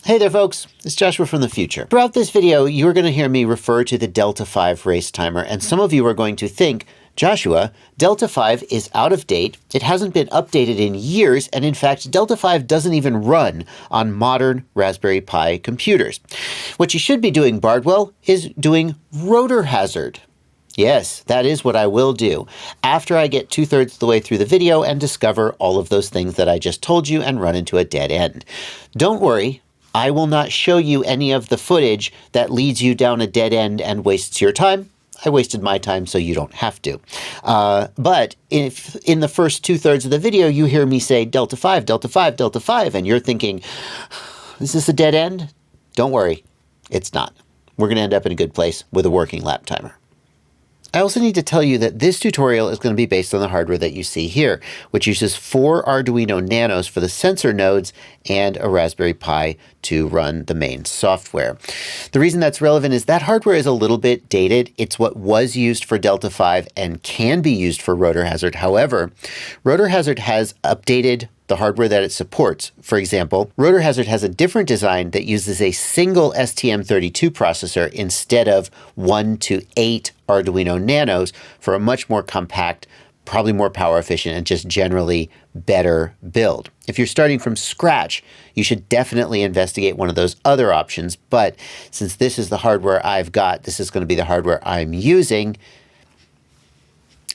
Hey there folks, it's Joshua from the future. Throughout this video, you're going to hear me refer to the Delta5 race timer, and some of you are going to think, Joshua, Delta5 is out of date, it hasn't been updated in years, and in fact, Delta5 doesn't even run on modern Raspberry Pi computers. What you should be doing, Bardwell, is doing Rotorhazard. Yes, that is what I will do after I get 2/3 of the way through the video and discover all of those things that I just told you and run into a dead end. Don't worry. I will not show you any of the footage that leads you down a dead end and wastes your time. I wasted my time, so you don't have to. But if in the first 2/3 of the video you hear me say Delta5, Delta5, Delta5, and you're thinking, is this a dead end? Don't worry, it's not. We're going to end up in a good place with a working lap timer. I also need to tell you that this tutorial is going to be based on the hardware that you see here, which uses 4 Arduino Nanos for the sensor nodes and a Raspberry Pi to run the main software. The reason that's relevant is that hardware is a little bit dated. It's what was used for Delta5 and can be used for Rotorhazard. However, Rotorhazard has updated the hardware that it supports. For example, Rotorhazard has a different design that uses a single STM32 processor instead of 1 to 8 Arduino Nanos for a much more compact, probably more power efficient, and just generally better build. If you're starting from scratch, you should definitely investigate one of those other options. But since this is the hardware I've got, this is going to be the hardware I'm using,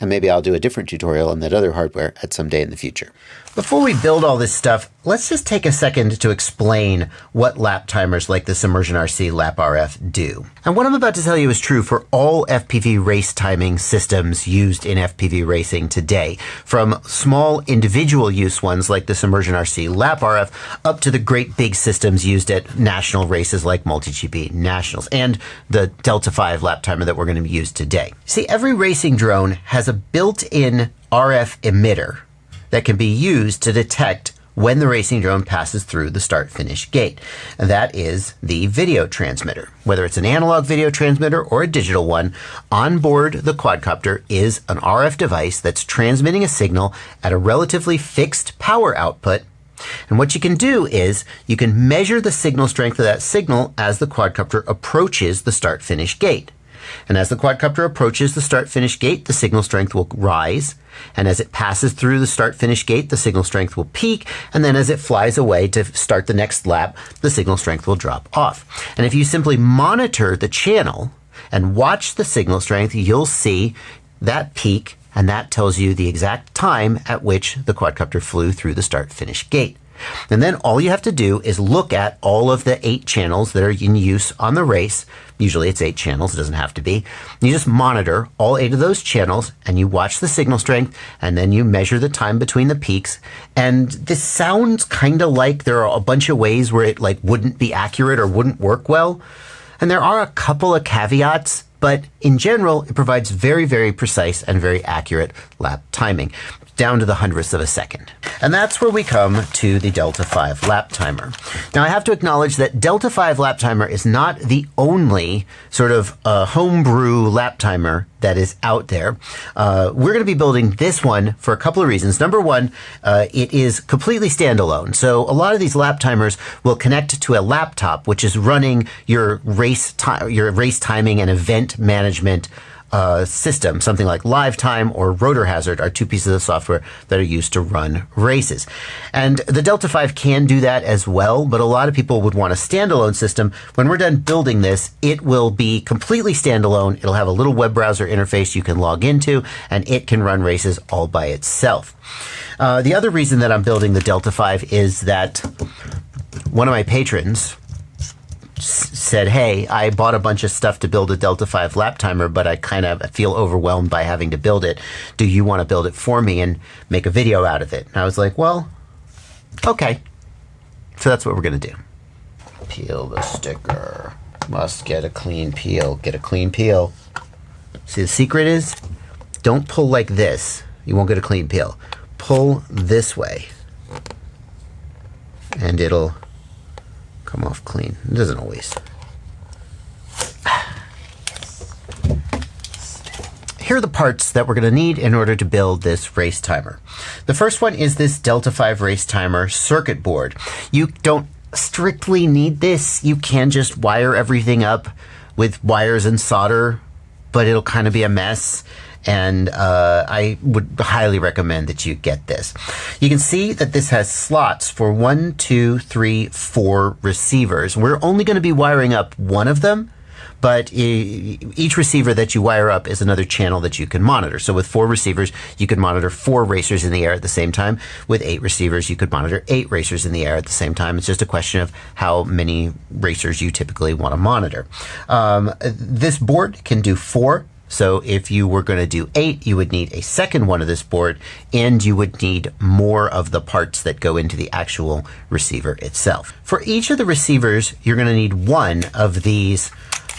and maybe I'll do a different tutorial on that other hardware at some day in the future. Before we build all this stuff, let's just take a second to explain what lap timers like this Immersion RC Lap RF do. And what I'm about to tell you is true for all FPV race timing systems used in FPV racing today, from small individual use ones like this Immersion RC Lap RF up to the great big systems used at national races like MultiGP Nationals and the Delta5 lap timer that we're going to use today. See, every racing drone has a built-in RF emitter that can be used to detect when the racing drone passes through the start-finish gate. And that is the video transmitter. Whether it's an analog video transmitter or a digital one, on board the quadcopter is an RF device that's transmitting a signal at a relatively fixed power output. And what you can do is you can measure the signal strength of that signal as the quadcopter approaches the start-finish gate. And as the quadcopter approaches the start-finish gate, the signal strength will rise. And as it passes through the start-finish gate, the signal strength will peak. And then as it flies away to start the next lap, the signal strength will drop off. And if you simply monitor the channel and watch the signal strength, you'll see that peak, and that tells you the exact time at which the quadcopter flew through the start-finish gate. And then all you have to do is look at all of the 8 channels that are in use on the race. Usually it's 8 channels, it doesn't have to be. You just monitor all 8 of those channels and you watch the signal strength and then you measure the time between the peaks. And this sounds kind of like there are a bunch of ways where it like wouldn't be accurate or wouldn't work well. And there are a couple of caveats, but in general, it provides very, very precise and very accurate lap timing, down to the hundredths of a second. And that's where we come to the Delta5 lap timer. Now I have to acknowledge that Delta5 lap timer is not the only sort of homebrew lap timer that is out there. We're going to be building this one for a couple of reasons. Number one, it is completely standalone. So a lot of these lap timers will connect to a laptop, which is running your race timing and event management system. Something like LiveTime or Rotorhazard are 2 pieces of software that are used to run races. And the Delta5 can do that as well, but a lot of people would want a standalone system. When we're done building this, it will be completely standalone. It'll have a little web browser interface you can log into, and it can run races all by itself. The other reason that I'm building the Delta5 is that one of my patrons said, hey, I bought a bunch of stuff to build a Delta5 lap timer, but I kind of feel overwhelmed by having to build it. Do you want to build it for me and make a video out of it? And I was like, well, okay. So that's what we're going to do. Peel the sticker. Must get a clean peel. Get a clean peel. See, the secret is don't pull like this. You won't get a clean peel. Pull this way. And it'll come off clean. It doesn't always. Here are the parts that we're going to need in order to build this race timer. The first one is this Delta5 race timer circuit board. You don't strictly need this. You can just wire everything up with wires and solder, but it'll kind of be a mess. And I would highly recommend that you get this. You can see that this has slots for 1, 2, 3, 4 receivers. We're only going to be wiring up one of them, but each receiver that you wire up is another channel that you can monitor. So with 4 receivers, you could monitor 4 racers in the air at the same time. With 8 receivers, you could monitor 8 racers in the air at the same time. It's just a question of how many racers you typically want to monitor. This board can do 4. So if you were going to do 8, you would need a second one of this board, and you would need more of the parts that go into the actual receiver itself. For each of the receivers, you're going to need one of these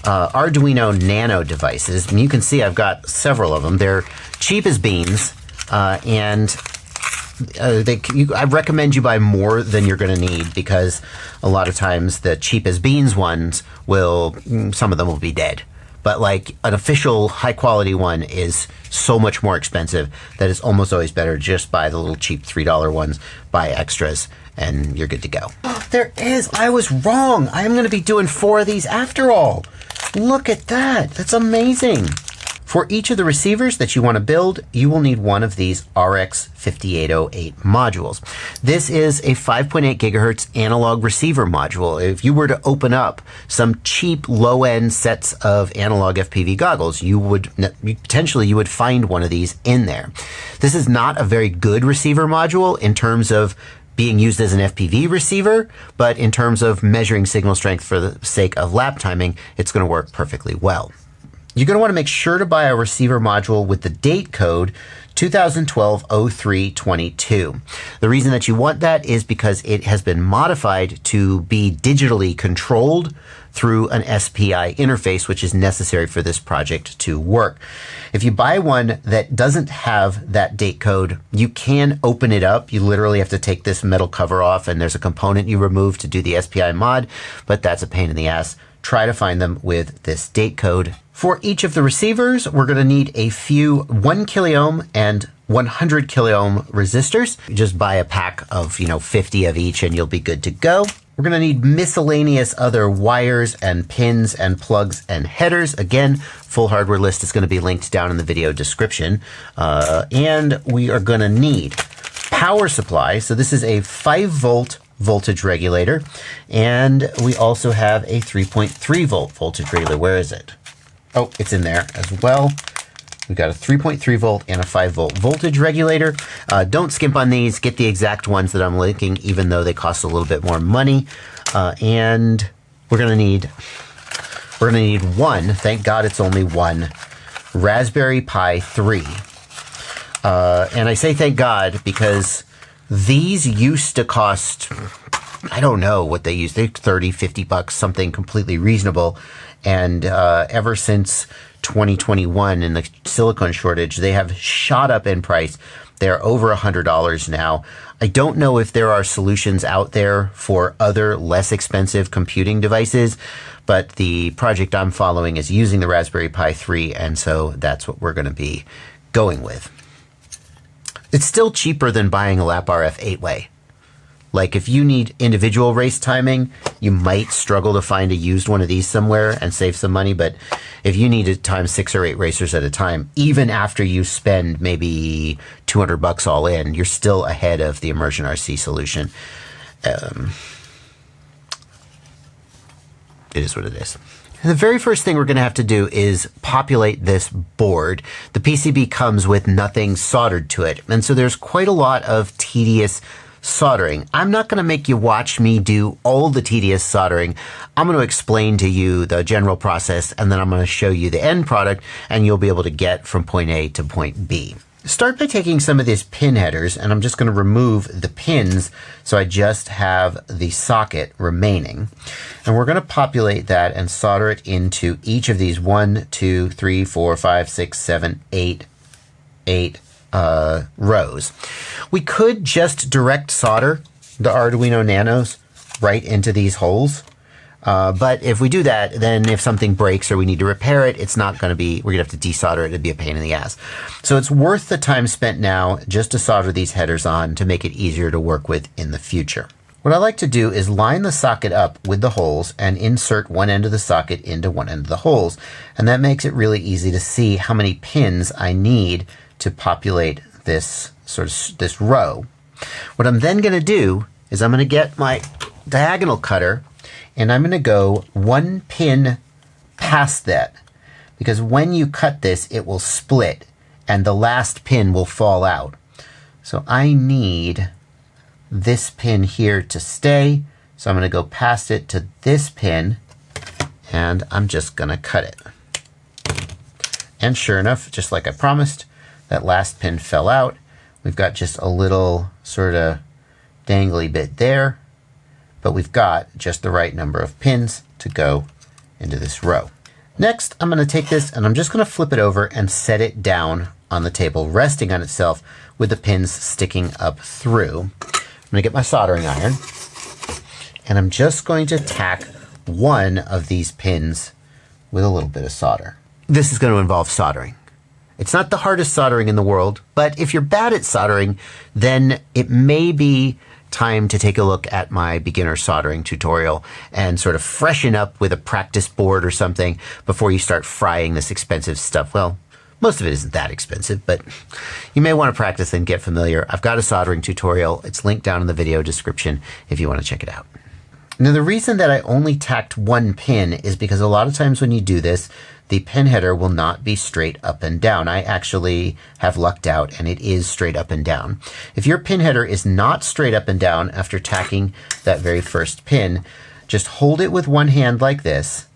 Arduino Nano devices. And you can see I've got several of them. They're cheap as beans, and I recommend you buy more than you're going to need, because a lot of times the cheap as beans ones some of them will be dead. But like an official high quality one is so much more expensive that it's almost always better just buy the little cheap $3 ones, buy extras, and you're good to go. There is, I was wrong. I am going to be doing 4 of these after all. Look at that. That's amazing. For each of the receivers that you want to build, you will need one of these RX5808 modules. This is a 5.8 gigahertz analog receiver module. If you were to open up some cheap low-end sets of analog FPV goggles, you would find one of these in there. This is not a very good receiver module in terms of being used as an FPV receiver, but in terms of measuring signal strength for the sake of lap timing, it's going to work perfectly well. You're going to want to make sure to buy a receiver module with the date code 2012-03-22. The reason that you want that is because it has been modified to be digitally controlled through an SPI interface, which is necessary for this project to work. If you buy one that doesn't have that date code, you can open it up. You literally have to take this metal cover off, and there's a component you remove to do the SPI mod, but that's a pain in the ass. Try to find them with this date code. For each of the receivers, we're going to need a few 1 kiloohm and 100 kiloohm resistors. You just buy a pack of 50 of each and you'll be good to go. We're going to need miscellaneous other wires and pins and plugs and headers. Again, full hardware list is going to be linked down in the video description. And we are going to need power supply. So this is a 5-volt voltage regulator. And we also have a 3.3 volt voltage regulator. Where is it? Oh, it's in there as well. We've got a 3.3 volt and a 5 volt voltage regulator. Don't skimp on these. Get the exact ones that I'm linking, even though they cost a little bit more money. And we're gonna need one. Thank God it's only one Raspberry Pi 3. And I say thank God because these used to cost, I don't know what they used. They're 30, 50 bucks, something completely reasonable. And ever since 2021 and the silicon shortage, they have shot up in price. They're over $100 now. I don't know if there are solutions out there for other less expensive computing devices, but the project I'm following is using the Raspberry Pi 3, and so that's what we're going to be going with. It's still cheaper than buying a lap RF 8-way. Like if you need individual race timing, you might struggle to find a used one of these somewhere and save some money. But if you need to time 6 or 8 racers at a time, even after you spend maybe 200 bucks all in, you're still ahead of the Immersion RC solution. It is what it is. The very first thing we're going to have to do is populate this board. The PCB comes with nothing soldered to it, and so there's quite a lot of tedious soldering. I'm not going to make you watch me do all the tedious soldering. I'm going to explain to you the general process, and then I'm going to show you the end product, and you'll be able to get from point A to point B. Start by taking some of these pin headers, and I'm just going to remove the pins so I just have the socket remaining. And we're going to populate that and solder it into each of these 1, 2, 3, 4, 5, 6, 7, 8 rows. We could just direct solder the Arduino Nanos right into these holes. But if we do that, then if something breaks or we need to repair it, it's not going to be, we're going to have to desolder it. It'd be a pain in the ass. So it's worth the time spent now just to solder these headers on to make it easier to work with in the future. What I like to do is line the socket up with the holes and insert one end of the socket into one end of the holes. And that makes it really easy to see how many pins I need to populate this this row. What I'm then going to do is I'm going to get my diagonal cutter and I'm going to go 1 pin past that, because when you cut this, it will split and the last pin will fall out. So I need this pin here to stay. So I'm going to go past it to this pin and I'm just going to cut it. And sure enough, just like I promised, that last pin fell out. We've got just a little sort of dangly bit there, but we've got just the right number of pins to go into this row. Next, I'm going to take this and I'm just going to flip it over and set it down on the table, resting on itself with the pins sticking up through. I'm going to get my soldering iron and I'm just going to tack one of these pins with a little bit of solder. This is going to involve soldering. It's not the hardest soldering in the world, but if you're bad at soldering, then it may be time to take a look at my beginner soldering tutorial and sort of freshen up with a practice board or something before you start frying this expensive stuff. Well, most of it isn't that expensive, but you may want to practice and get familiar. I've got a soldering tutorial. It's linked down in the video description if you want to check it out. Now, the reason that I only tacked 1 pin is because a lot of times when you do this, the pin header will not be straight up and down. I actually have lucked out and it is straight up and down. If your pin header is not straight up and down after tacking that very first pin, just hold it with one hand like this,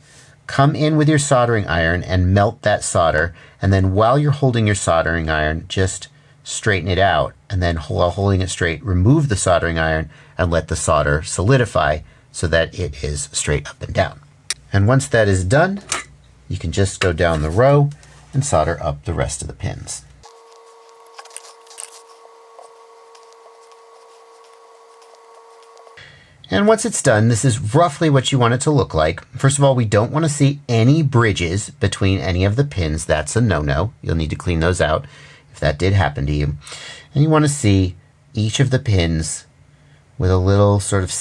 come in with your soldering iron and melt that solder, and then while you're holding your soldering iron, just straighten it out, and then while holding it straight, remove the soldering iron and let the solder solidify so that it is straight up and down. And once that is done, you can just go down the row and solder up the rest of the pins. And once it's done, this is roughly what you want it to look like. First of all, we don't want to see any bridges between any of the pins. That's a no-no. You'll need to clean those out if that did happen to you. And you want to see each of the pins with a little sort of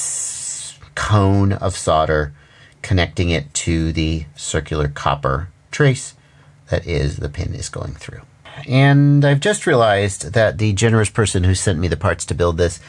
cone of solder connecting it to the circular copper trace that is the pin is going through. And I've just realized that the generous person who sent me the parts to build this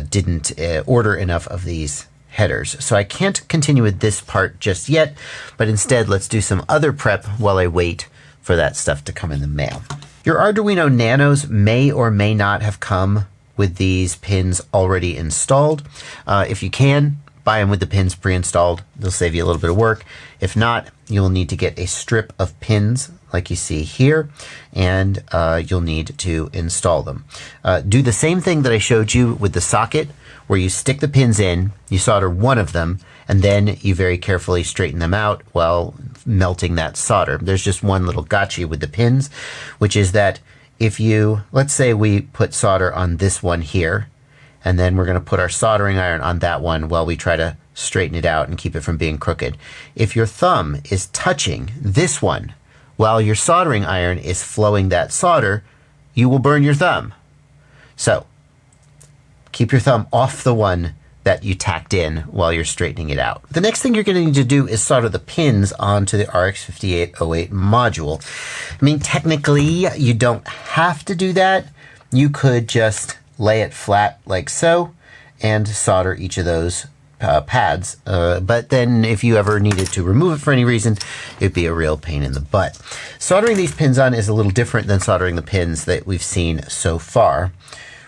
didn't order enough of these headers. So I can't continue with this part just yet, but instead let's do some other prep while I wait for that stuff to come in the mail. Your Arduino Nanos may or may not have come with these pins already installed. If you can, buy them with the pins pre-installed. They'll save you a little bit of work. If not, you'll need to get a strip of pins like you see here, and you'll need to install them. Do the same thing that I showed you with the socket, where you stick the pins in, you solder one of them, and then you very carefully straighten them out while melting that solder. There's just one little gotcha with the pins, which is that if you, let's say we put solder on this one here, and then we're going to put our soldering iron on that one while we try to straighten it out and keep it from being crooked. If your thumb is touching this one while your soldering iron is flowing that solder, you will burn your thumb. So keep your thumb off the one that you tacked in while you're straightening it out. The next thing you're going to need to do is solder the pins onto the RX5808 module. I mean, technically, you don't have to do that. You could just lay it flat like so and solder each of those pads. But then if you ever needed to remove it for any reason, it'd be a real pain in the butt. Soldering these pins on is a little different than soldering the pins that we've seen so far.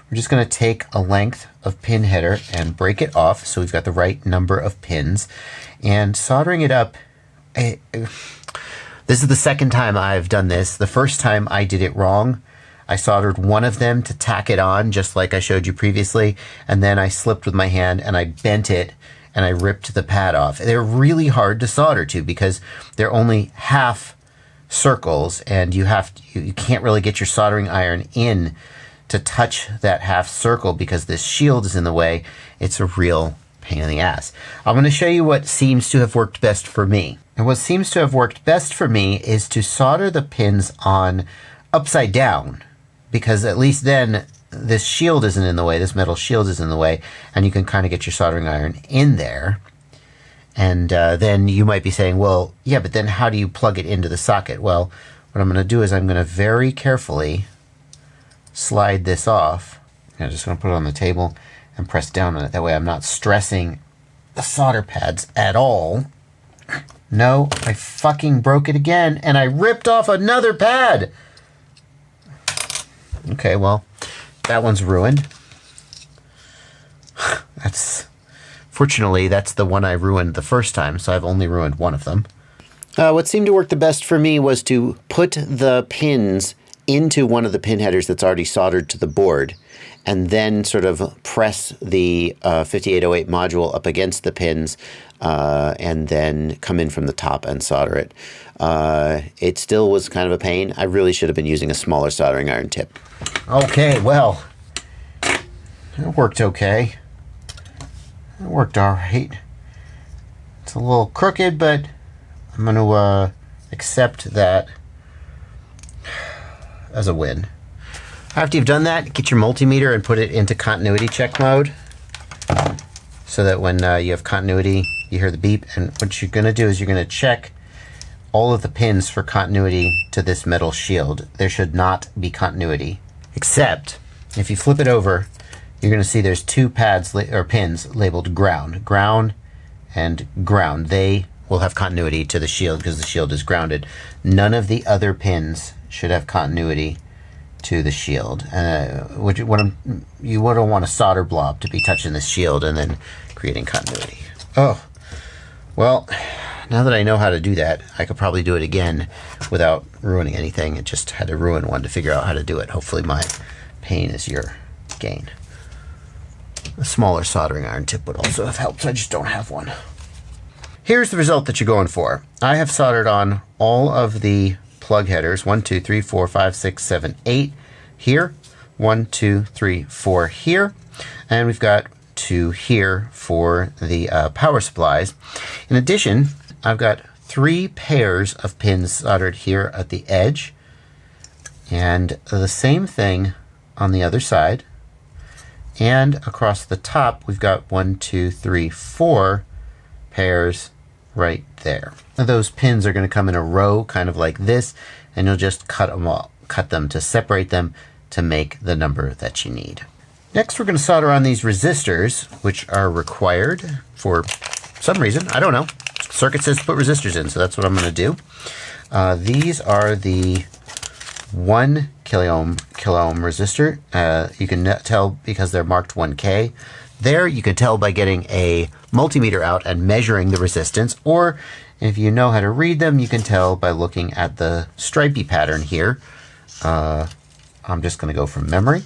We're just going to take a length of pin header and break it off so we've got the right number of pins. And soldering it up, this is the second time I've done this. The first time I did it wrong. I soldered one of them to tack it on, just like I showed you previously, and then I slipped with my hand and I bent it and I ripped the pad off. They're really hard to solder to because they're only half circles, and you can't really get your soldering iron in to touch that half circle because this shield is in the way. It's a real pain in the ass. I'm going to show you what seems to have worked best for me. And what seems to have worked best for me is to solder the pins on upside down, because at least then this shield isn't in the way, this metal shield is in the way, and you can kind of get your soldering iron in there. And then you might be saying, well, yeah, but then how do you plug it into the socket? Well, what I'm going to do is I'm going to very carefully slide this off. I'm just going to put it on the table and press down on it. That way I'm not stressing the solder pads at all. No, I fucking broke it again, and I ripped off another pad. Okay, well, that one's ruined. Fortunately, that's the one I ruined the first time, so I've only ruined one of them. What seemed to work the best for me was to put the pins into one of the pin headers that's already soldered to the board, and then sort of press the 5808 module up against the pins, and then come in from the top and solder it. It still was kind of a pain. I really should have been using a smaller soldering iron tip. Okay, well, it worked okay. It worked all right. It's a little crooked, but I'm going to accept that as a win. After you've done that, get your multimeter and put it into continuity check mode, so that when you have continuity, you hear the beep. And what you're going to do is you're going to check all of the pins for continuity to this metal shield. There should not be continuity, except if you flip it over, you're going to see there's two pads or pins labeled ground. Ground and ground. They will have continuity to the shield because the shield is grounded. None of the other pins should have continuity to the shield. You wouldn't want a solder blob to be touching the shield and then creating continuity. Oh, well, now that I know how to do that, I could probably do it again without ruining anything. It just had to ruin one to figure out how to do it. Hopefully my pain is your gain. A smaller soldering iron tip would also have helped. I just don't have one. Here's the result that you're going for. I have soldered on all of the plug headers, 1, 2, 3, 4, 5, 6, 7, 8 here, 1, 2, 3, 4 here, and we've got 2 here for the power supplies. In addition, I've got 3 pairs of pins soldered here at the edge, and the same thing on the other side. And across the top, we've got 1, 2, 3, 4 pairs right there. Now those pins are going to come in a row, kind of like this, and you'll just cut them to separate them to make the number that you need. Next, we're going to solder on these resistors, which are required for some reason. I don't know. Circuit says put resistors in, so that's what I'm going to do. These are the 1 kilo ohm resistor. You can tell because they're marked 1K. There you can tell by getting a multimeter out and measuring the resistance, or if you know how to read them, you can tell by looking at the stripey pattern here. I'm just going to go from memory.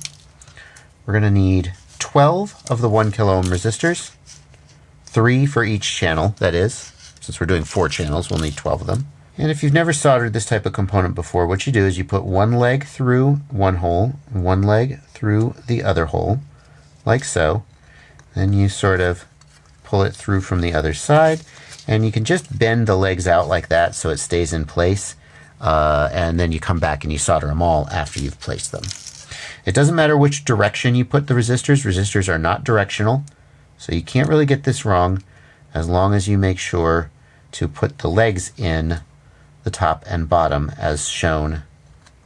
We're going to need 12 of the 1 kilo ohm resistors, 3 for each channel, that is. Since we're doing 4 channels, we'll need 12 of them. And if you've never soldered this type of component before, what you do is you put one leg through one hole, one leg through the other hole, like so. Then you sort of pull it through from the other side, and you can just bend the legs out like that so it stays in place, and then you come back and you solder them all after you've placed them. It doesn't matter which direction you put the resistors. Resistors are not directional, so you can't really get this wrong as long as you make sure to put the legs in the top and bottom as shown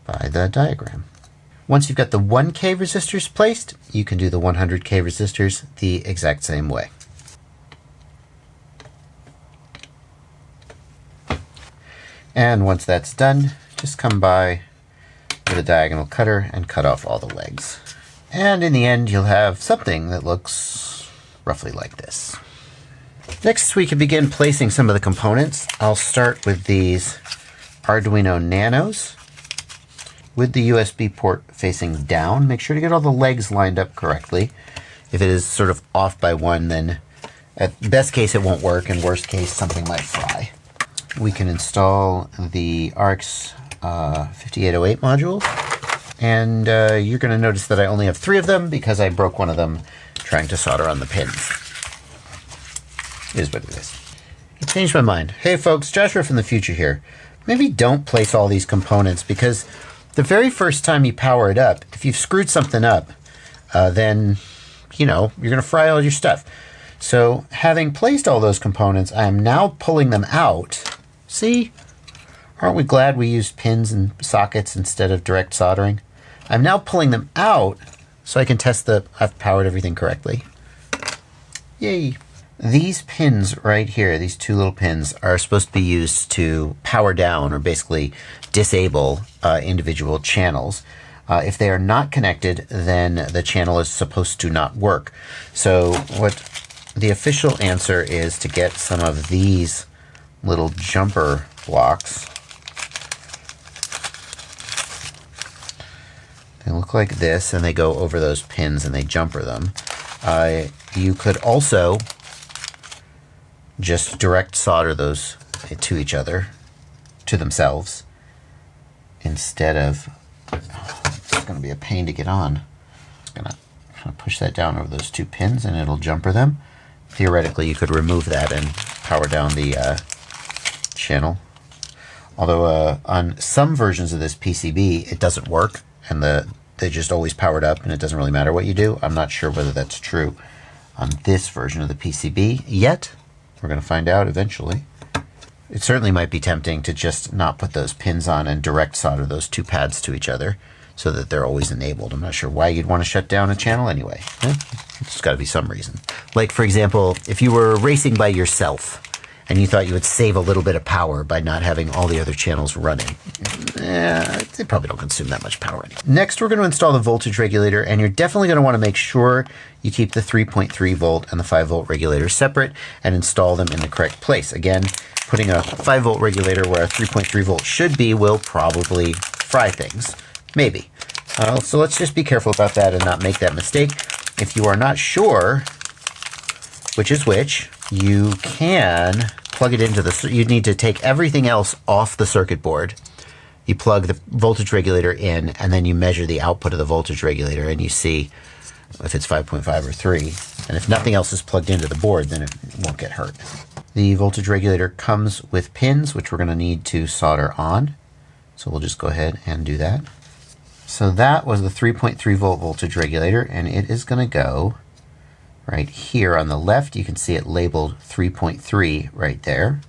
by the diagram. Once you've got the 1K resistors placed, you can do the 100K resistors the exact same way. And once that's done, just come by with a diagonal cutter and cut off all the legs. And in the end, you'll have something that looks roughly like this. Next, we can begin placing some of the components. I'll start with these Arduino Nanos with the USB port facing down. Make sure to get all the legs lined up correctly. If it is sort of off by one, then at best case it won't work, and worst case something might fry. We can install the RX 5808 modules, and you're going to notice that I only have 3 of them because I broke one of them trying to solder on the pins. It is what it is. I changed my mind. Hey folks, Joshua from the future here. Maybe don't place all these components, because the very first time you power it up, if you've screwed something up, then, you're going to fry all your stuff. So having placed all those components, I am now pulling them out. See? Aren't we glad we used pins and sockets instead of direct soldering? I'm now pulling them out so I can test I've powered everything correctly. Yay. These pins right here, these two little pins, are supposed to be used to power down or basically disable individual channels. If they are not connected, then the channel is supposed to not work. So what the official answer is to get some of these little jumper blocks. They look like this, and they go over those pins and they jumper them. You could also just direct solder those to each other, to themselves, instead of, it's going to be a pain to get on. I'm going to push that down over those two pins and it'll jumper them. Theoretically, you could remove that and power down the channel. Although on some versions of this PCB, it doesn't work, and they just always powered up and it doesn't really matter what you do. I'm not sure whether that's true on this version of the PCB yet. We're going to find out eventually. It certainly might be tempting to just not put those pins on and direct solder those two pads to each other so that they're always enabled. I'm not sure why you'd want to shut down a channel anyway. It's got to be some reason. Like, for example, if you were racing by yourself and you thought you would save a little bit of power by not having all the other channels running, they probably don't consume that much power anymore. Next, we're going to install the voltage regulator, and you're definitely going to want to make sure you keep the 3.3 volt and the 5 volt regulators separate and install them in the correct place. Again, putting a 5 volt regulator where a 3.3 volt should be will probably fry things. Maybe. So let's just be careful about that and not make that mistake. If you are not sure which is which, you can plug it into you need to take everything else off the circuit board. You plug the voltage regulator in, and then you measure the output of the voltage regulator, and you see if it's 5.5 or 3. And if nothing else is plugged into the board, then it won't get hurt. The voltage regulator comes with pins, which we're going to need to solder on. So we'll just go ahead and do that. So that was the 3.3 volt voltage regulator, and it is going to go right here on the left. You can see it labeled 3.3 right there.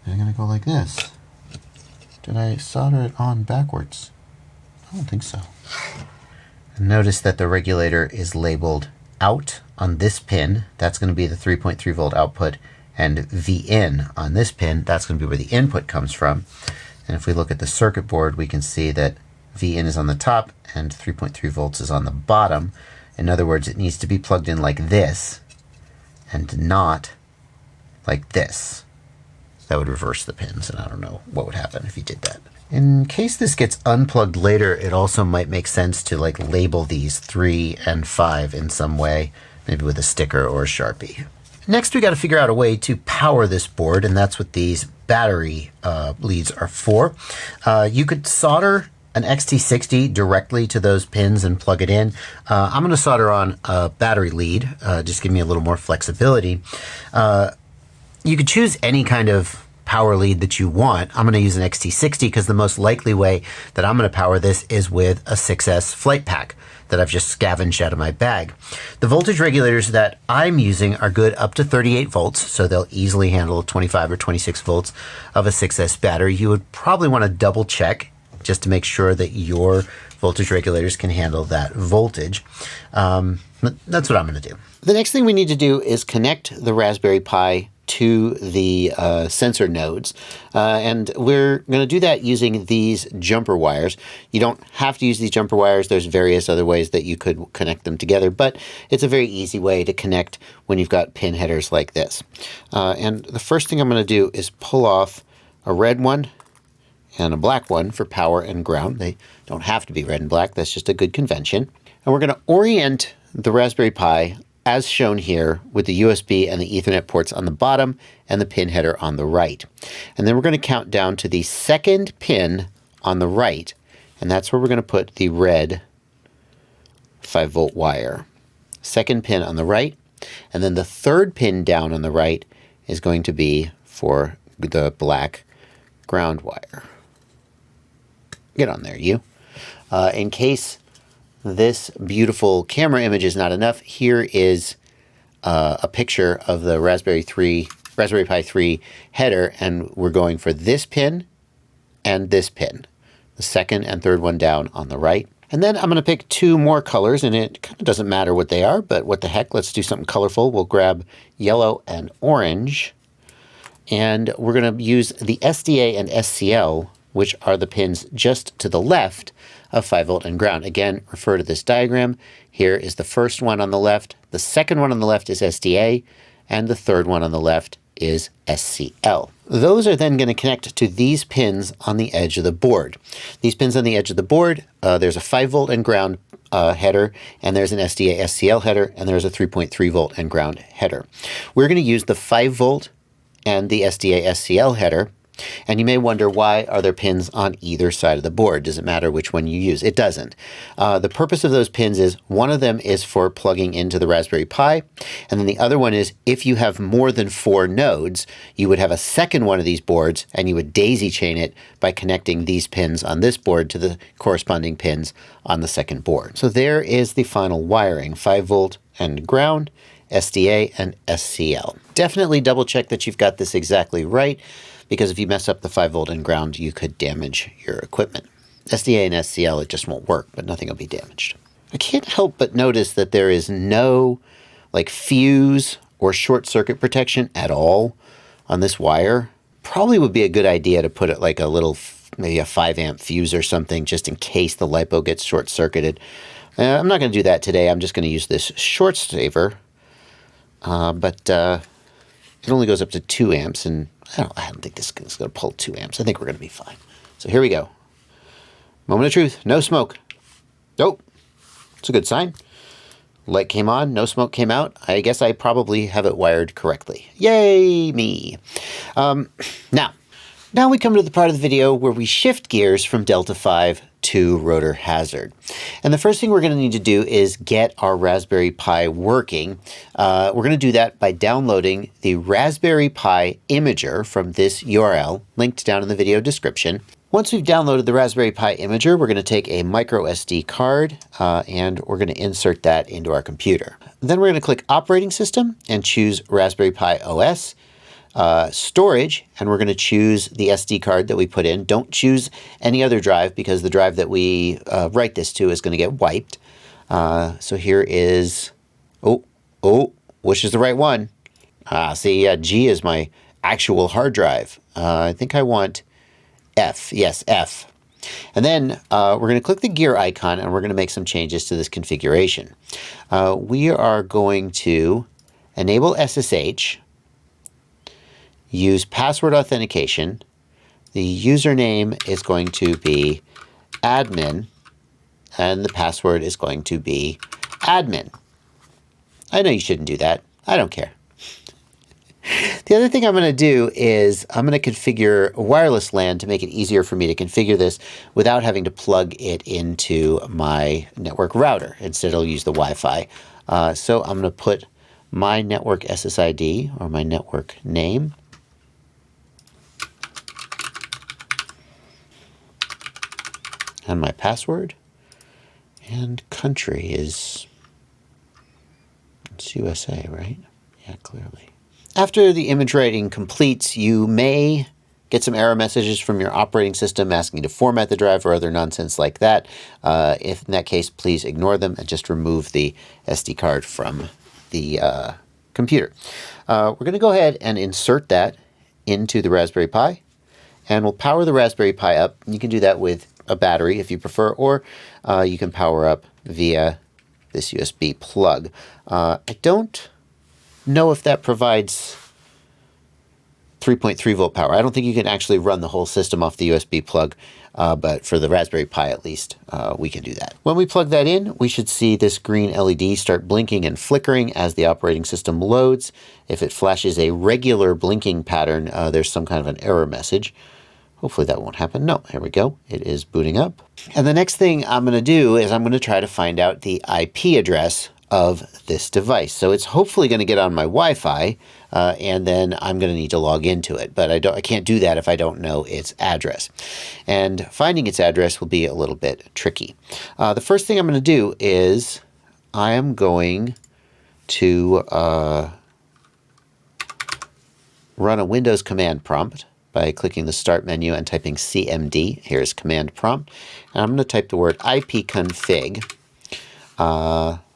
And I'm going to go like this. Did I solder it on backwards? I don't think so. Notice that the regulator is labeled out on this pin. That's going to be the 3.3 volt output, and VIN on this pin. That's going to be where the input comes from. And if we look at the circuit board, we can see that VIN is on the top and 3.3 volts is on the bottom. In other words, it needs to be plugged in like this and not like this. That would reverse the pins, and I don't know what would happen if you did that. In case this gets unplugged later, it also might make sense to like label these 3 and 5 in some way, maybe with a sticker or a Sharpie. Next, we got to figure out a way to power this board, and that's what these battery leads are for. You could solder an XT60 directly to those pins and plug it in. I'm going to solder on a battery lead, just give me a little more flexibility. You could choose any kind of power lead that you want. I'm going to use an XT60 because the most likely way that I'm going to power this is with a 6S flight pack that I've just scavenged out of my bag. The voltage regulators that I'm using are good up to 38 volts, so they'll easily handle 25 or 26 volts of a 6S battery. You would probably want to double check just to make sure that your voltage regulators can handle that voltage. That's what I'm going to do. The next thing we need to do is connect the Raspberry Pi to the sensor nodes. And we're going to do that using these jumper wires. You don't have to use these jumper wires. There's various other ways that you could connect them together, but it's a very easy way to connect when you've got pin headers like this. And the first thing I'm going to do is pull off a red one and a black one for power and ground. They don't have to be red and black. That's just a good convention. And we're going to orient the Raspberry Pi as shown here with the USB and the Ethernet ports on the bottom and the pin header on the right. And then we're going to count down to the second pin on the right, and that's where we're going to put the red 5 volt wire. Second pin on the right, and then the third pin down on the right is going to be for the black ground wire. Get on there, you. In case this beautiful camera image is not enough, here is a picture of the Raspberry Pi 3 header, and we're going for this pin and this pin, the second and third one down on the right. And then I'm going to pick two more colors, and it kind of doesn't matter what they are, but what the heck, let's do something colorful. We'll grab yellow and orange, and we're going to use the SDA and SCL, which are the pins just to the left of 5V and ground. Again, refer to this diagram. Here is the first one on the left, the second one on the left is SDA, and the third one on the left is SCL. Those are then going to connect to these pins on the edge of the board. These pins on the edge of the board, there's a 5V and ground header, and there's an SDA SCL header, and there's a 3.3V and ground header. We're going to use the 5V and the SDA SCL header. And you may wonder, why are there pins on either side of the board? Does it matter which one you use? It doesn't. The purpose of those pins is, one of them is for plugging into the Raspberry Pi, and then the other one is if you have more than 4 nodes, you would have a second one of these boards, and you would daisy chain it by connecting these pins on this board to the corresponding pins on the second board. So there is the final wiring, 5V and ground, SDA and SCL. Definitely double check that you've got this exactly right, because if you mess up the 5V and ground, you could damage your equipment. SDA and SCL, it just won't work, but nothing will be damaged. I can't help but notice that there is no fuse or short circuit protection at all on this wire. Probably would be a good idea to put it like a little, maybe a 5-amp fuse or something, just in case the LiPo gets short circuited. I'm not going to do that today. I'm just going to use this short saver, but it only goes up to 2 amps, and I don't think this is going to pull 2 amps. I think we're going to be fine. So here we go. Moment of truth. No smoke. Nope. It's a good sign. Light came on. No smoke came out. I guess I probably have it wired correctly. Yay, me. Now we come to the part of the video where we shift gears from Delta5 to Rotorhazard. And the first thing we're going to need to do is get our Raspberry Pi working. We're going to do that by downloading the Raspberry Pi imager from this URL, linked down in the video description. Once we've downloaded the Raspberry Pi imager, we're going to take a micro SD card and we're going to insert that into our computer. Then we're going to click Operating System and choose Raspberry Pi OS. Storage, and we're going to choose the SD card that we put in. Don't choose any other drive, because the drive that we write this to is going to get wiped. So here is, which is the right one? See, G is my actual hard drive. I think I want F. Yes, F. And then we're going to click the gear icon, and we're going to make some changes to this configuration. We are going to enable SSH, use password authentication. The username is going to be admin, and the password is going to be admin. I know you shouldn't do that. I don't care. The other thing I'm going to do is I'm going to configure wireless LAN to make it easier for me to configure this without having to plug it into my network router. Instead, it'll use the Wi-Fi. So I'm going to put my network SSID, or my network name, and my password, and country is, it's USA, right? Yeah, clearly. After the image writing completes, you may get some error messages from your operating system asking you to format the drive or other nonsense like that. If in that case, please ignore them and just remove the SD card from the computer. We're going to go ahead and insert that into the Raspberry Pi, and we'll power the Raspberry Pi up. You can do that with a battery if you prefer, or you can power up via this USB plug. I don't know if that provides 3.3V power. I don't think you can actually run the whole system off the USB plug, but for the Raspberry Pi at least, we can do that. When we plug that in, we should see this green LED start blinking and flickering as the operating system loads. If it flashes a regular blinking pattern, there's some kind of an error message. Hopefully that won't happen. No, here we go. It is booting up. And the next thing I'm going to do is I'm going to try to find out the IP address of this device. So it's hopefully going to get on my Wi-Fi, and then I'm going to need to log into it. But I can't do that if I don't know its address. And finding its address will be a little bit tricky. The first thing I'm going to do is I am going to run a Windows command prompt by clicking the Start menu and typing CMD. Here's command prompt. And I'm going to type the word ipconfig,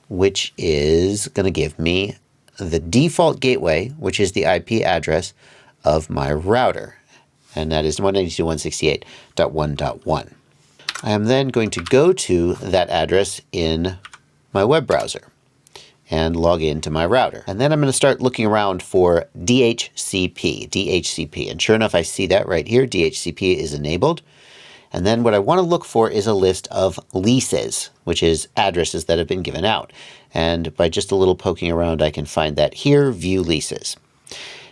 which is going to give me the default gateway, which is the IP address of my router. And that is 192.168.1.1. I am then going to go to that address in my web browser and log into my router. And then I'm going to start looking around for DHCP. And sure enough, I see that right here. DHCP is enabled. And then what I want to look for is a list of leases, which is addresses that have been given out. And by just a little poking around, I can find that here, view leases.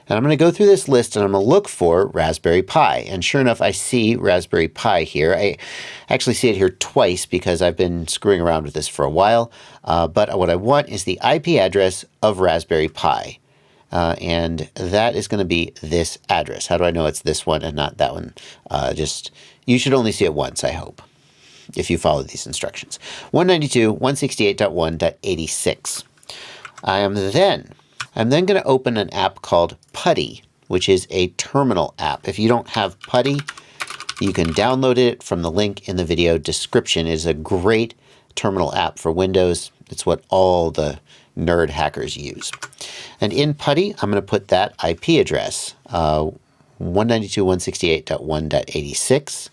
And I'm going to go through this list and I'm going to look for Raspberry Pi. And sure enough, I see Raspberry Pi here. I actually see it here twice because I've been screwing around with this for a while. But what I want is the IP address of Raspberry Pi. And that is going to be this address. How do I know it's this one and not that one? You should only see it once, I hope, if you follow these instructions. 192.168.1.86. I'm then going to open an app called Putty, which is a terminal app. If you don't have Putty, you can download it from the link in the video description. It is a great terminal app for Windows. It's what all the nerd hackers use. And in Putty, I'm going to put that IP address, 192.168.1.86.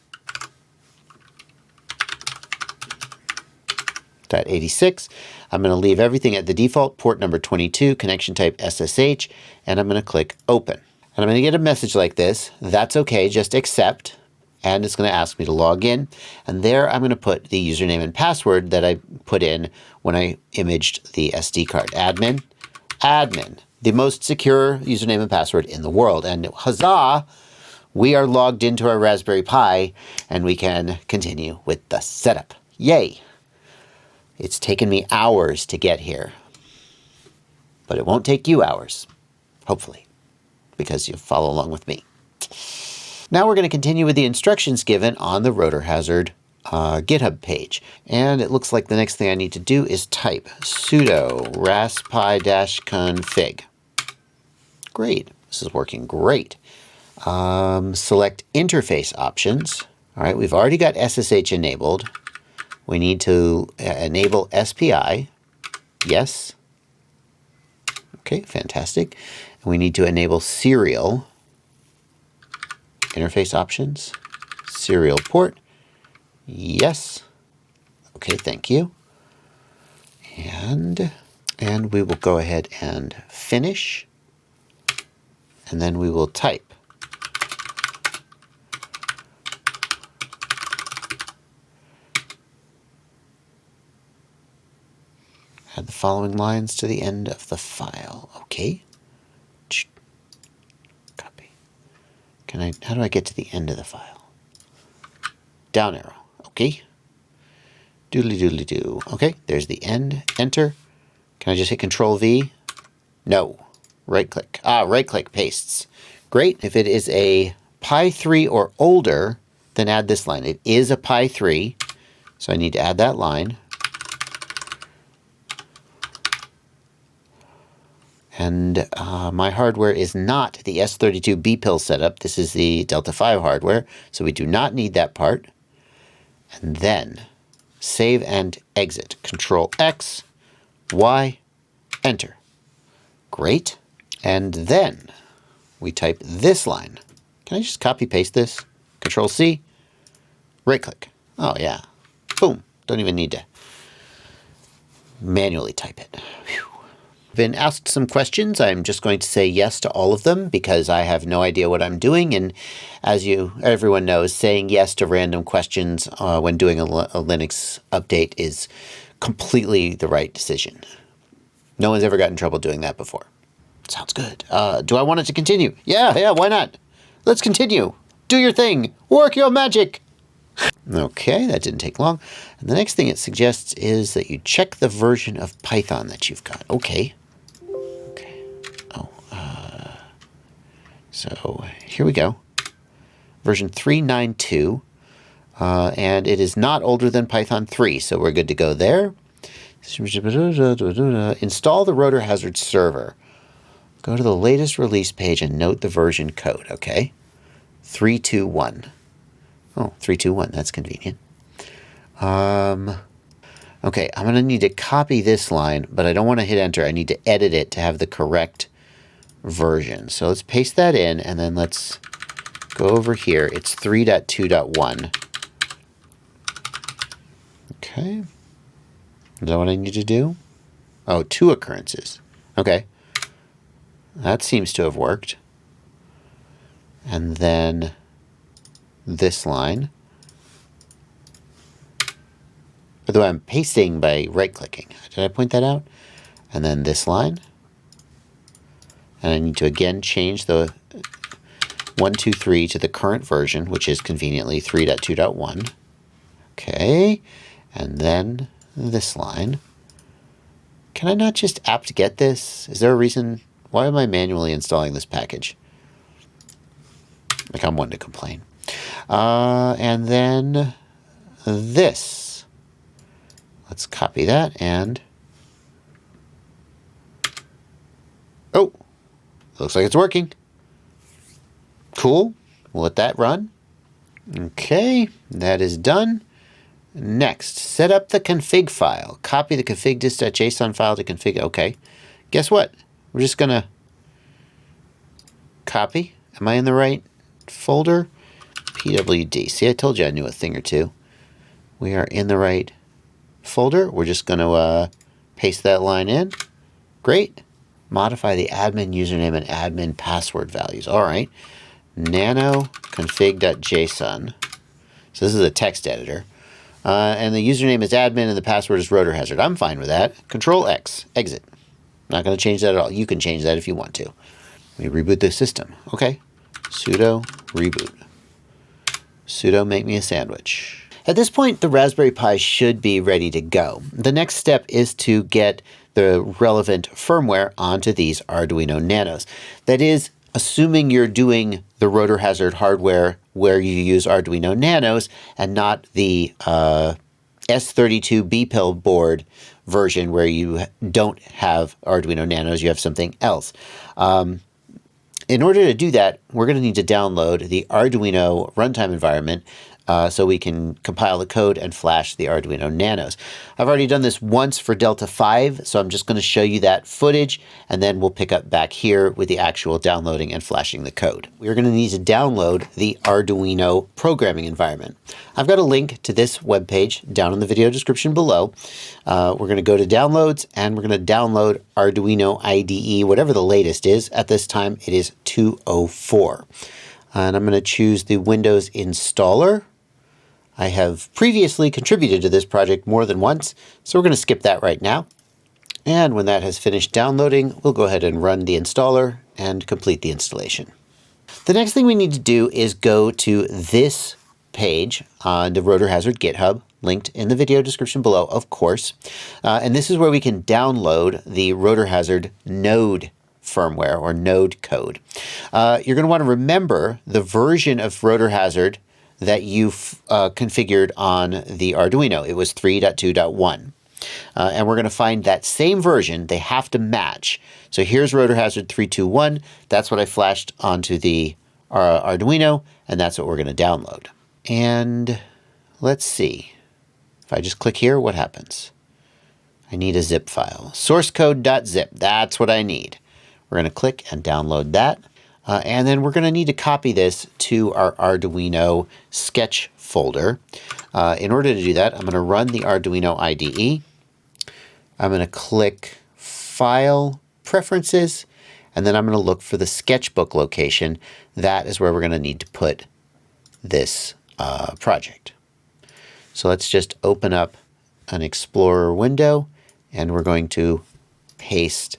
.86. I'm going to leave everything at the default, port number 22, connection type SSH, and I'm going to click open. And I'm going to get a message like this. That's okay, just accept. And it's going to ask me to log in. And there I'm going to put the username and password that I put in when I imaged the SD card. Admin, the most secure username and password in the world. And huzzah, we are logged into our Raspberry Pi and we can continue with the setup. Yay! It's taken me hours to get here, but it won't take you hours, hopefully, because you follow along with me. Now we're going to continue with the instructions given on the Rotorhazard GitHub page. And it looks like the next thing I need to do is type sudo raspi-config. Great. This is working great. Select interface options. All right, we've already got SSH enabled. We need to enable SPI. Yes. Okay, fantastic. And we need to enable serial. Interface options. Serial port. Yes. Okay, thank you. And we will go ahead and finish. And then we will type. Add the following lines to the end of the file. Okay. Copy. How do I get to the end of the file? Down arrow. Okay. Doodly doodly doo. Okay, there's the end. Enter. Can I just hit Control V? No. Right click. Right click pastes. Great. If it is a Pi 3 or older, then add this line. It is a Pi 3, so I need to add that line. And my hardware is not the S32 B-pill setup. This is the Delta5 hardware, so we do not need that part. And then save and exit. Control X, Y, enter. Great. And then we type this line. Can I just copy paste this? Control C, right click. Oh yeah. Boom. Don't even need to manually type it. Whew. Been asked some questions. I'm just going to say yes to all of them because I have no idea what I'm doing. And as everyone knows, saying yes to random questions when doing a Linux update is completely the right decision. No one's ever gotten in trouble doing that before. Sounds good. Do I want it to continue? Yeah, why not? Let's continue. Do your thing. Work your magic. Okay, that didn't take long. And the next thing it suggests is that you check the version of Python that you've got. Okay. Oh, So here we go. Version 3.9.2. And it is not older than Python 3, so we're good to go there. Install the Rotorhazard server. Go to the latest release page and note the version code. Okay. 3.2.1. Oh, 3.2.1. That's convenient. Okay, I'm going to need to copy this line, but I don't want to hit enter. I need to edit it to have the correct version. So let's paste that in, and then let's go over here. It's 3.2.1. Okay. Is that what I need to do? Oh, 2 occurrences. Okay. That seems to have worked. And then this line. By the way, I'm pasting by right-clicking. Did I point that out? And then this line. And I need to again change the 1, 2, 3 to the current version, which is conveniently 3.2.1. Okay. And then this line. Can I not just apt-get this? Is there a reason? Why am I manually installing this package? Like I'm one to complain. And then this. Let's copy that and... Oh! Looks like it's working. Cool. We'll let that run. Okay, that is done. Next, set up the config file. Copy the config.dis.json file to config. Okay. Guess what? We're just going to copy. Am I in the right folder? PWD. See, I told you I knew a thing or two. We are in the right folder. We're just going to paste that line in. Great. Modify the admin username and admin password values. All right. Nano config.json. So this is a text editor. And the username is admin and the password is Rotorhazard. I'm fine with that. Control X. Exit. Not going to change that at all. You can change that if you want to. We reboot the system. Okay. Sudo reboot. Sudo make me a sandwich. At this point, the Raspberry Pi should be ready to go. The next step is to get the relevant firmware onto these Arduino Nanos. That is, assuming you're doing the Rotorhazard hardware where you use Arduino Nanos and not the S32 B-Pill board version where you don't have Arduino Nanos, you have something else. In order to do that, we're going to need to download the Arduino runtime environment so we can compile the code and flash the Arduino Nanos. I've already done this once for Delta5, so I'm just going to show you that footage, and then we'll pick up back here with the actual downloading and flashing the code. We're going to need to download the Arduino programming environment. I've got a link to this webpage down in the video description below. We're going to go to downloads, and we're going to download Arduino IDE, whatever the latest is. At this time, it is 2.04. And I'm going to choose the Windows installer. I have previously contributed to this project more than once, so we're going to skip that right now. And when that has finished downloading, we'll go ahead and run the installer and complete the installation. The next thing we need to do is go to this page on the Rotorhazard GitHub, linked in the video description below, of course. And this is where we can download the Rotorhazard node firmware or node code. You're going to want to remember the version of Rotorhazard that you've configured on the Arduino. It was 3.2.1. And we're going to find that same version. They have to match. So here's Rotorhazard 3.2.1. That's what I flashed onto the Arduino, and that's what we're going to download. And let's see. If I just click here, what happens? I need a zip file. Sourcecode.zip. That's what I need. We're going to click and download that. And then we're going to need to copy this to our Arduino sketch folder. In order to do that, I'm going to run the Arduino IDE. I'm going to click File, Preferences, and then I'm going to look for the sketchbook location. That is where we're going to need to put this project. So let's just open up an Explorer window, and we're going to paste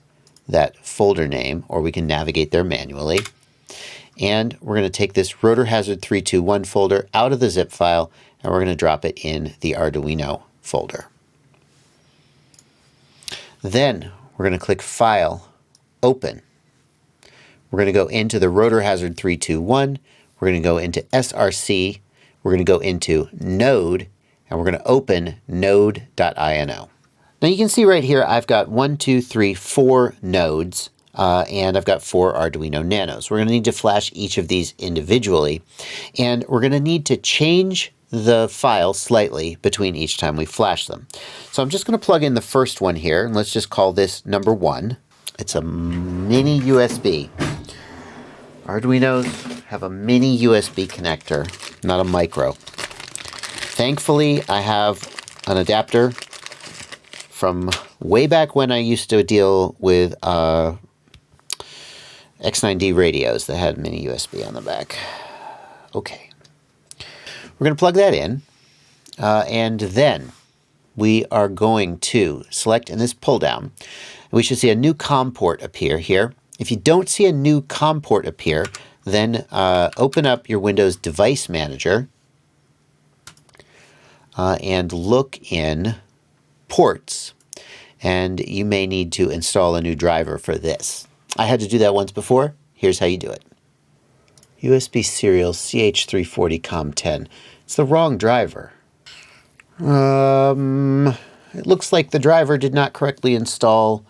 that folder name, or we can navigate there manually. And we're going to take this Rotorhazard 3.2.1 folder out of the zip file, and we're going to drop it in the Arduino folder. Then we're going to click File, Open. We're going to go into the Rotorhazard 321. We're going to go into SRC. We're going to go into Node, and we're going to open node.ino. Now you can see right here, I've got 4 nodes, and I've got 4 Arduino Nanos. We're going to need to flash each of these individually, and we're going to need to change the file slightly between each time we flash them. So I'm just going to plug in the first one here, and let's just call this number 1. It's a mini USB. Arduinos have a mini USB connector, not a micro. Thankfully, I have an adapter from way back when I used to deal with X9D radios that had mini USB on the back. Okay. We're going to plug that in, and then we are going to select in this pull down. We should see a new COM port appear here. If you don't see a new COM port appear, then open up your Windows Device Manager and look in Ports, and you may need to install a new driver for this. I had to do that once before. Here's how you do it. USB serial CH340 COM10. It's the wrong driver. It looks like the driver did not correctly install,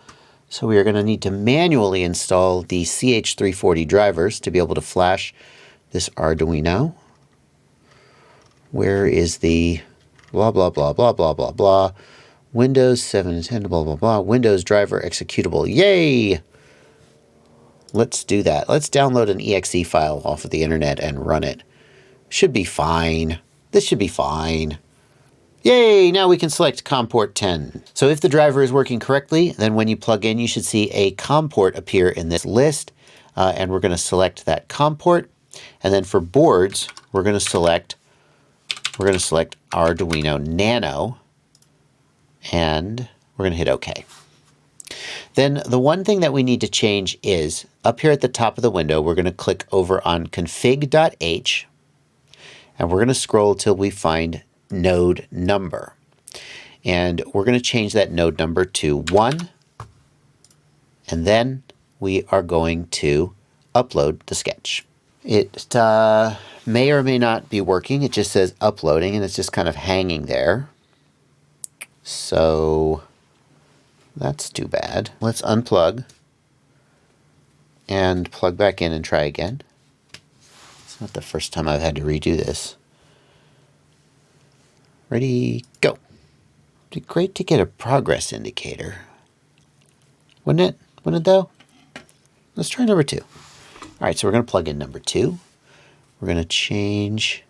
so we are going to need to manually install the CH340 drivers to be able to flash this Arduino. Where is the blah, blah, blah, blah, blah, blah, blah. Windows 7 and 10, blah, blah, blah. Windows driver executable. Yay! Let's do that. Let's download an exe file off of the internet and run it. Should be fine. This should be fine. Yay! Now we can select COM port 10. So if the driver is working correctly, then when you plug in, you should see a COM port appear in this list. And we're going to select that COM port. And then for boards, we're going to select Arduino Nano. And we're going to hit OK. Then the one thing that we need to change is up here at the top of the window, we're going to click over on config.h, and we're going to scroll till we find node number. And we're going to change that node number to 1. And then we are going to upload the sketch. It may or may not be working. It just says uploading, and it's just kind of hanging there. So that's too bad. Let's unplug and plug back in and try again. It's not the first time I've had to redo this. Ready, go. It'd be great to get a progress indicator. Wouldn't it? Wouldn't it though? Let's try number 2. All right, so we're going to plug in number 2. We're going to change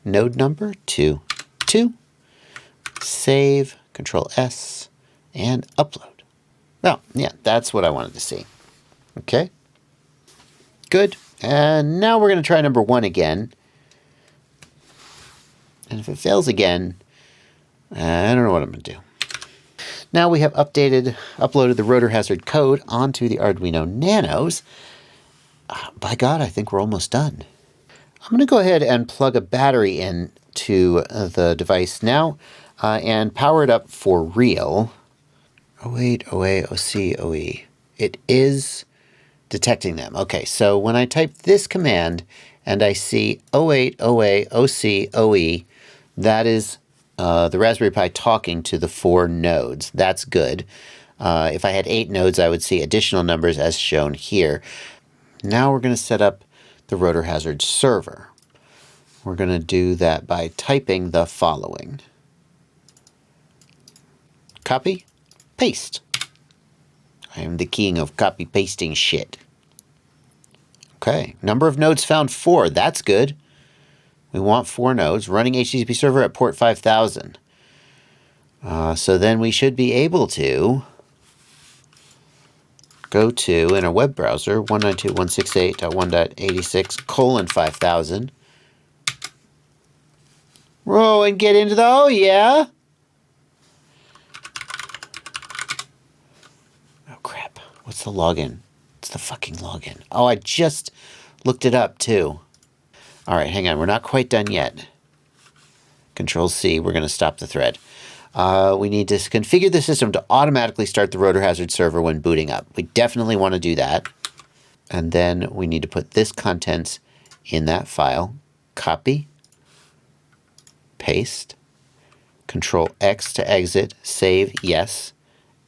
node number to 2. Save, Control S, and upload. Well, yeah, that's what I wanted to see. Okay. Good. And now we're going to try number 1 again. And if it fails again, I don't know what I'm going to do. Now we have uploaded the Rotorhazard code onto the Arduino Nanos. By God, I think we're almost done. I'm going to go ahead and plug a battery in to the device now and power it up for real. 08, OA, OC, OE. It is detecting them. Okay, so when I type this command and I see 08, OA, OC, OE, that is the Raspberry Pi talking to the 4 nodes. That's good. If I had 8 nodes, I would see additional numbers as shown here. Now we're going to set up the Rotorhazard server. We're going to do that by typing the following. Copy, paste. I am the king of copy pasting shit. Okay, number of nodes found 4. That's good. We want 4 nodes. Running HTTP server at port 5000. So then we should be able to go to, in a web browser, 192.168.1.86:5000. Whoa, and get into the, oh yeah. Oh crap, what's the login? It's the fucking login. Oh, I just looked it up too. All right, hang on, we're not quite done yet. Control C, we're gonna stop the thread. We need to configure the system to automatically start the Rotorhazard server when booting up. We definitely want to do that. And then we need to put this contents in that file. Copy, paste, Control X to exit, save, yes,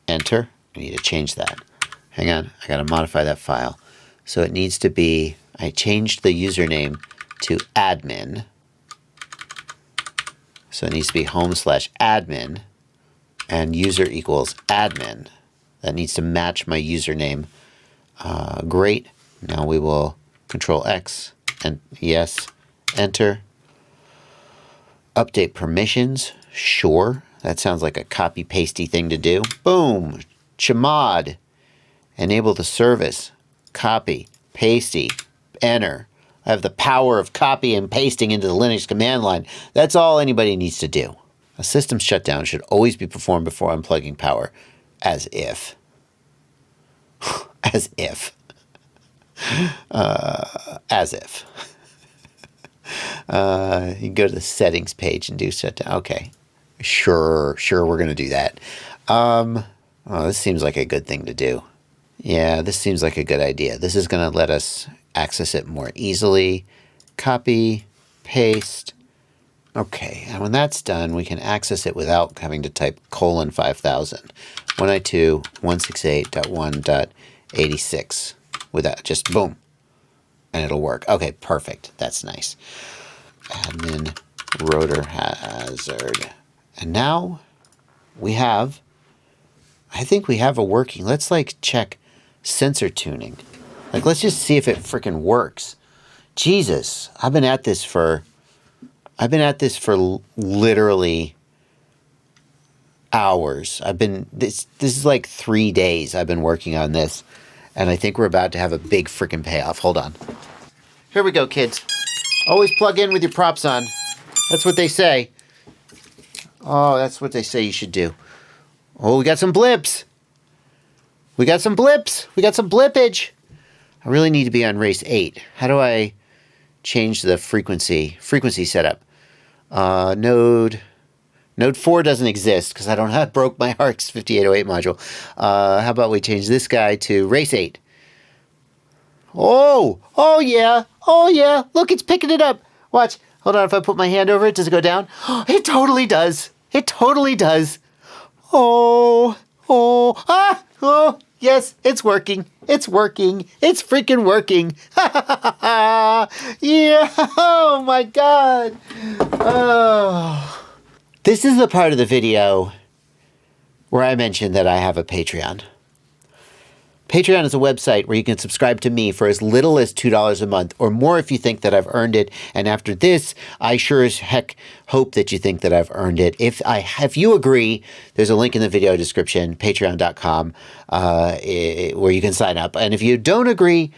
enter. I need to change that. Hang on, I gotta modify that file. So it needs to be, I changed the username to admin. So it needs to be home/admin and user equals admin. That needs to match my username. Great. Now we will Control X and yes, enter. Update permissions. Sure. That sounds like a copy pasty thing to do. Boom. Chmod. Enable the service. Copy. Pasty. Enter. I have the power of copy and pasting into the Linux command line. That's all anybody needs to do. A system shutdown should always be performed before unplugging power. As if. As if. As if. You can go to the settings page and do shutdown. Okay. Sure, we're going to do that. Oh, this seems like a good thing to do. Yeah, this seems like a good idea. This is going to let us access it more easily. Copy, paste. Okay, and when that's done, we can access it without having to type :5000. 192.168.1.86. Without, just boom. And it'll work. Okay, perfect. That's nice. Admin Rotorhazard. And now we have, I think we have a working, let's like check sensor tuning. Like, let's just see if it freaking works. Jesus, I've been at this for literally hours. This is like 3 days I've been working on this. And I think we're about to have a big freaking payoff. Hold on. Here we go, kids. Always plug in with your props on. That's what they say. Oh, that's what they say you should do. Oh, we got some blips. We got some blips. We got some blippage. I really need to be on race 8. How do I change the frequency setup? Node 4 doesn't exist because I don't have broke my ARCS 5808 module. How about we change this guy to race 8? Oh yeah. Look, it's picking it up. Watch. Hold on. If I put my hand over it, does it go down? It totally does. It totally does. Oh, yes, it's working. It's working. It's freaking working. Yeah. Oh my God. Oh. This is the part of the video where I mentioned that I have a Patreon. Patreon is a website where you can subscribe to me for as little as $2 a month or more if you think that I've earned it. And after this, I sure as heck hope that you think that I've earned it. If you agree, there's a link in the video description, patreon.com, where you can sign up. And if you don't agree,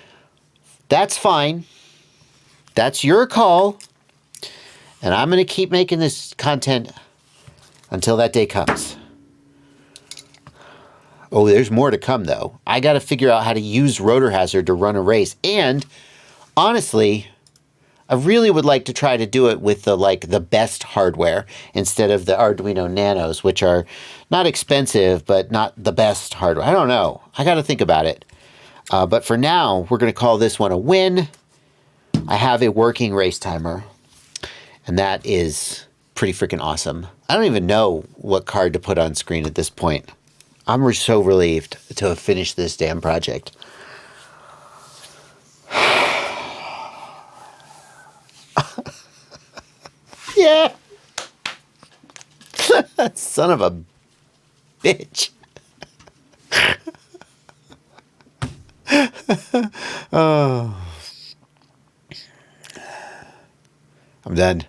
that's fine. That's your call. And I'm going to keep making this content until that day comes. Oh, there's more to come, though. I got to figure out how to use Rotorhazard to run a race. And honestly, I really would like to try to do it with the best hardware instead of the Arduino Nanos, which are not expensive, but not the best hardware. I don't know. I got to think about it. But for now, we're going to call this one a win. I have a working race timer, and that is pretty freaking awesome. I don't even know what card to put on screen at this point. I'm so relieved to have finished this damn project. Yeah. Son of a bitch. Oh. I'm done.